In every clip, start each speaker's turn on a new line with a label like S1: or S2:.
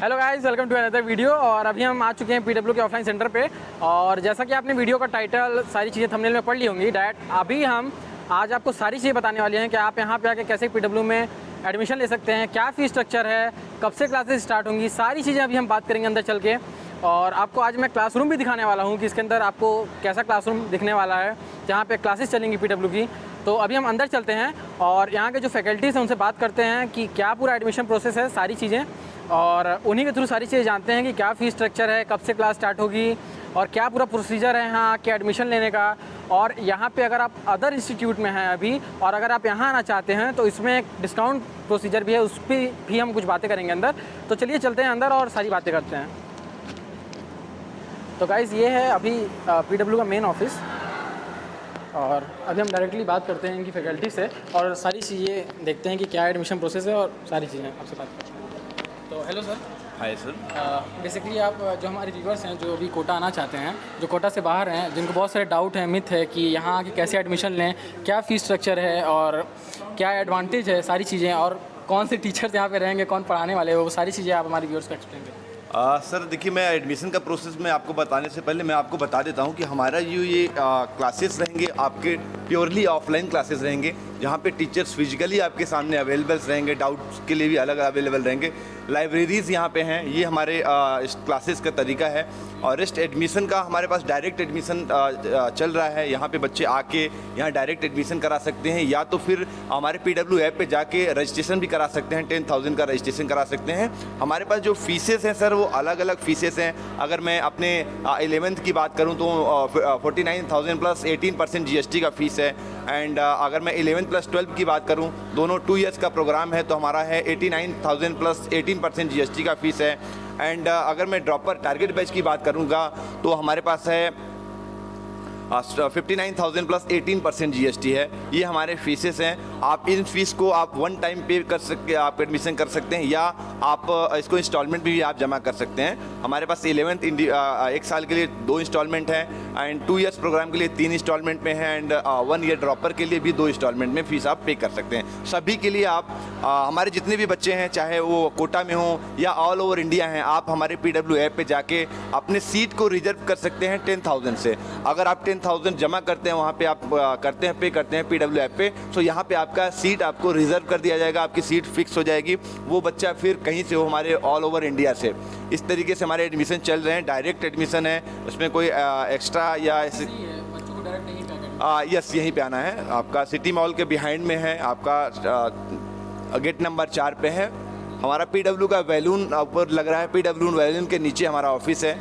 S1: Hello guys, welcome to another video. और अभी हम आ चुके हैं पीडब्ल्यू के ऑफलाइन सेंटर पे। और जैसा कि आपने वीडियो का टाइटल सारी चीज़ें थंबनेल में पढ़ ली होंगी, डैट अभी हम आज आपको सारी चीज़ें बताने वाले हैं कि आप यहाँ पे आके कैसे पीडब्ल्यू में एडमिशन ले सकते हैं, क्या फ़ीस स्ट्रक्चर है, कब से क्लासेस स्टार्ट होंगी, सारी चीज़ें अभी हम बात करेंगे अंदर चल के। और आपको आज मैं क्लासरूम भी दिखाने वाला हूँ कि इसके अंदर आपको कैसा क्लासरूम दिखने वाला है जहाँ पे क्लासेस चलेंगी पीडब्ल्यू की। तो अभी हम अंदर चलते हैं और यहाँ के जो फैकल्टीज़ हैं उनसे बात करते हैं कि क्या पूरा एडमिशन प्रोसेस है, सारी चीज़ें, और उन्हीं के थ्रू सारी चीज़ें जानते हैं कि क्या फ़ीस स्ट्रक्चर है, कब से क्लास स्टार्ट होगी और क्या पूरा प्रोसीजर है यहाँ के एडमिशन लेने का। और यहाँ पे अगर आप अदर इंस्टीट्यूट में हैं अभी और अगर आप यहाँ आना चाहते हैं तो इसमें एक डिस्काउंट प्रोसीजर भी है, उस पर भी हम कुछ बातें करेंगे अंदर। तो चलिए चलते हैं अंदर और सारी बातें करते हैं। तो गाइज़, ये है अभी पीडब्ल्यू का मेन ऑफिस और अभी हम डायरेक्टली बात करते हैं इनकी फैकल्टी से और सारी चीज़ें देखते हैं कि क्या एडमिशन प्रोसेस है और सारी चीज़ें आपसे बात करते हैं। तो hello sir.
S2: Hi sir.
S1: Basically आप जो हमारे व्यूवर्स हैं जो अभी कोटा आना चाहते हैं, जो कोटा से बाहर हैं, जिनको बहुत सारे डाउट हैं, मिथ है कि यहाँ आके कैसे एडमिशन लें, क्या फ़ीस स्ट्रक्चर है और क्या एडवांटेज है, सारी चीज़ें, और कौन से टीचर्स यहाँ पे रहेंगे, कौन पढ़ाने वाले हैं, वो सारी चीज़ें आप हमारे व्यूवर्स को एक्सप्लेन करें।
S2: सर देखिए, मैं एडमिशन का प्रोसेस में आपको बताने से पहले मैं आपको बता देता हूँ कि हमारा ये क्लासेस रहेंगे आपके प्योरली ऑफलाइन क्लासेस रहेंगे, जहाँ पे टीचर्स फिजिकली आपके सामने अवेलेबल्स रहेंगे, डाउट्स के लिए भी अलग अवेलेबल रहेंगे। लाइब्रेरीज़ यहाँ पे हैं, ये हमारे इस क्लासेस का तरीका है। और रेस्ट एडमिशन का हमारे पास डायरेक्ट एडमिशन चल रहा है। यहाँ पे बच्चे आके यहाँ डायरेक्ट एडमिशन करा सकते हैं, या तो फिर हमारे पीडब्ल्यू ऐप पे जाके रजिस्ट्रेशन भी करा सकते हैं। 10,000 का रजिस्ट्रेशन करा सकते हैं। हमारे पास जो फीसेस हैं सर, वो अलग अलग फीसेस हैं। अगर मैं अपने 11th की बात करूँ तो 49,000 प्लस 18% GST का फ़ीस है। एंड अगर मैं 11th प्लस 12 की बात करूँ, दोनों 2 ईयर्स का प्रोग्राम है, तो हमारा है 89,000 प्लस 18% GST का फ़ीस है। एंड अगर मैं ड्रॉपर टारगेट बैच की बात करूँगा तो हमारे पास है 59,000 प्लस 18% GST है। ये हमारे फीसेस हैं। आप इन फीस को आप वन टाइम पे कर सकते, आप एडमिशन कर सकते हैं, या आप इसको इंस्टॉलमेंट भी आप जमा कर सकते हैं। हमारे पास 11th एक साल के लिए 2 इंस्टॉलमेंट है, एंड 2 ईयर्स प्रोग्राम के लिए 3 इंस्टॉलमेंट में है, एंड 1 ईयर ड्रॉपर के लिए भी 2 इंस्टॉलमेंट में फ़ीस आप पे कर सकते हैं। सभी के लिए आप हमारे जितने भी बच्चे हैं, चाहे वो कोटा में हो या ऑल ओवर इंडिया हैं, आप हमारे पीडब्ल्यू ऐप पे जाके अपने सीट को रिजर्व कर सकते हैं 10,000 से। अगर आप 10,000 जमा करते हैं, वहाँ पे आप पे करते हैं पीडब्ल्यू ऐप पे, तो यहाँ पे आपका सीट आपको रिजर्व कर दिया जाएगा, आपकी सीट फिक्स हो जाएगी। वो बच्चा फिर कहीं से हो, हमारे ऑल ओवर इंडिया से। इस तरीके से हमारे एडमिशन चल रहे हैं। डायरेक्ट एडमिशन है, उसमें कोई एक्स्ट्रा या ऐसे
S1: बच्चों को डायरेक्ट नहीं करना।
S2: यस, यहीं पे आना है। आपका सिटी मॉल के बिहाइंड में है, आपका गेट नंबर 4 पे है। हमारा पीडब्ल्यू का वैल्यून ऊपर लग रहा है, पीडब्ल्यू वैल्यून के नीचे हमारा ऑफिस है,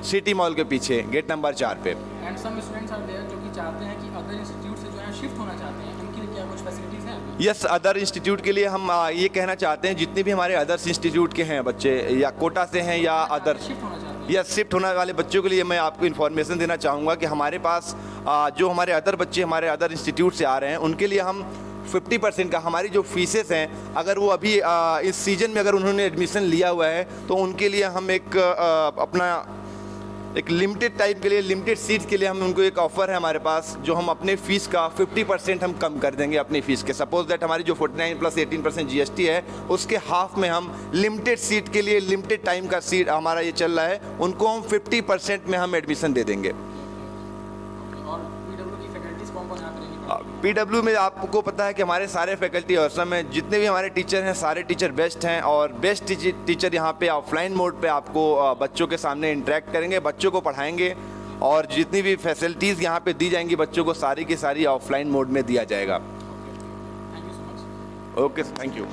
S2: सिटी मॉल के पीछे गेट नंबर 4 पे।
S1: And some students are there जो कि चाहते हैं कि अदर इंस्टीट्यूट से जो है शिफ्ट होना चाहते हैं, उनके लिए क्या कुछ फैसिलिटीज़ हैं?
S2: यस, अदर इंस्टीट्यूट के लिए हम ये कहना चाहते हैं, जितने भी हमारे अदर्स इंस्टीट्यूट के हैं बच्चे, या कोटा से हैं या अदर
S1: शिफ्ट होना चाहते हैं,
S2: या शिफ्ट होने वाले बच्चों के लिए मैं आपको इन्फॉर्मेशन देना चाहूँगा कि हमारे पास जो हमारे अदर बच्चे हमारे अदर इंस्टीट्यूट से आ रहे हैं, उनके लिए हम 50% का हमारी जो फीसेस हैं, अगर वो अभी इस सीज़न में अगर उन्होंने एडमिशन लिया हुआ है, तो उनके लिए हम अपना एक लिमिटेड टाइम के लिए, लिमिटेड सीट के लिए हम उनको एक ऑफ़र है हमारे पास, जो हम अपने फ़ीस का 50% हम कम कर देंगे अपनी फ़ीस के। सपोज दैट हमारी जो 49 प्लस 18% GST है, उसके हाफ में हम लिमिटेड सीट के लिए, लिमिटेड टाइम का सीट हमारा ये चल रहा है, उनको हम 50% में हम एडमिशन दे देंगे।
S1: और पीडब्ल्यू की फैकल्टीज कौन कौन यहाँ पे रहेंगी?
S2: पीडब्ल्यू में आपको पता है कि हमारे सारे फैकल्टी ऑसम हैं। जितने भी हमारे टीचर हैं, सारे टीचर बेस्ट हैं, और बेस्ट टीचर यहाँ पे ऑफलाइन मोड पे आपको बच्चों के सामने इंटरेक्ट करेंगे, बच्चों को पढ़ाएंगे, और जितनी भी फैसिलिटीज़ यहाँ पे दी जाएंगी बच्चों को, सारी की सारी ऑफलाइन मोड में दिया जाएगा।
S1: Thank you so much.
S2: Okay, thank you.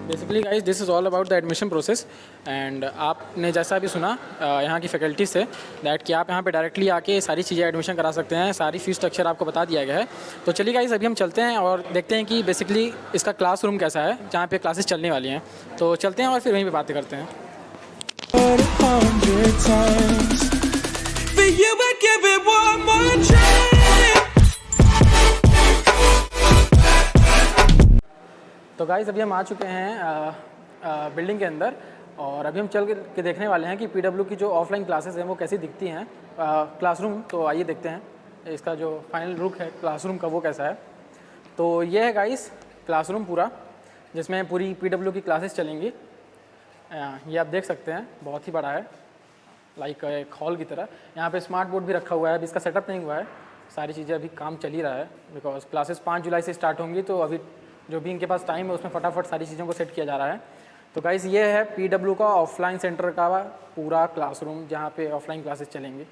S1: Basically guys, this is all about the admission process. And आपने जैसा भी सुना यहाँ की फैकल्टी से, दैट कि आप यहाँ पे डायरेक्टली आके सारी चीज़ें एडमिशन करा सकते हैं, सारी फीस स्ट्रक्चर आपको बता दिया गया है। तो चलिए गाइस, अभी हम चलते हैं और देखते हैं कि बेसिकली इसका क्लासरूम कैसा है, जहाँ पे क्लासेस चलने वाली हैं। तो चलते हैं और फिर वहीं पे बातें करते हैं। तो गाइस, अभी हम आ चुके हैं बिल्डिंग के अंदर, और अभी हम चल के देखने वाले हैं कि पीडब्ल्यू की जो ऑफलाइन क्लासेस हैं वो कैसी दिखती हैं, क्लासरूम। तो आइए देखते हैं इसका जो फाइनल लुक है क्लासरूम का, वो कैसा है। तो ये है गाइस क्लासरूम पूरा, जिसमें पूरी पीडब्ल्यू की क्लासेस चलेंगी। ये आप देख सकते हैं बहुत ही बड़ा है, लाइक एक हॉल की तरह। यहाँ पे स्मार्ट बोर्ड भी रखा हुआ है, अभी इसका सेटअप नहीं हुआ है, सारी चीज़ें अभी काम चल ही रहा है बिकॉज क्लासेस 5 जुलाई से स्टार्ट होंगी, तो अभी जो भी इनके पास टाइम है उसमें फटाफट सारी चीज़ों को सेट किया जा रहा है। तो गाइज़ ये है PW का ऑफलाइन सेंटर का पूरा क्लासरूम जहाँ पे ऑफलाइन क्लासेस चलेंगी।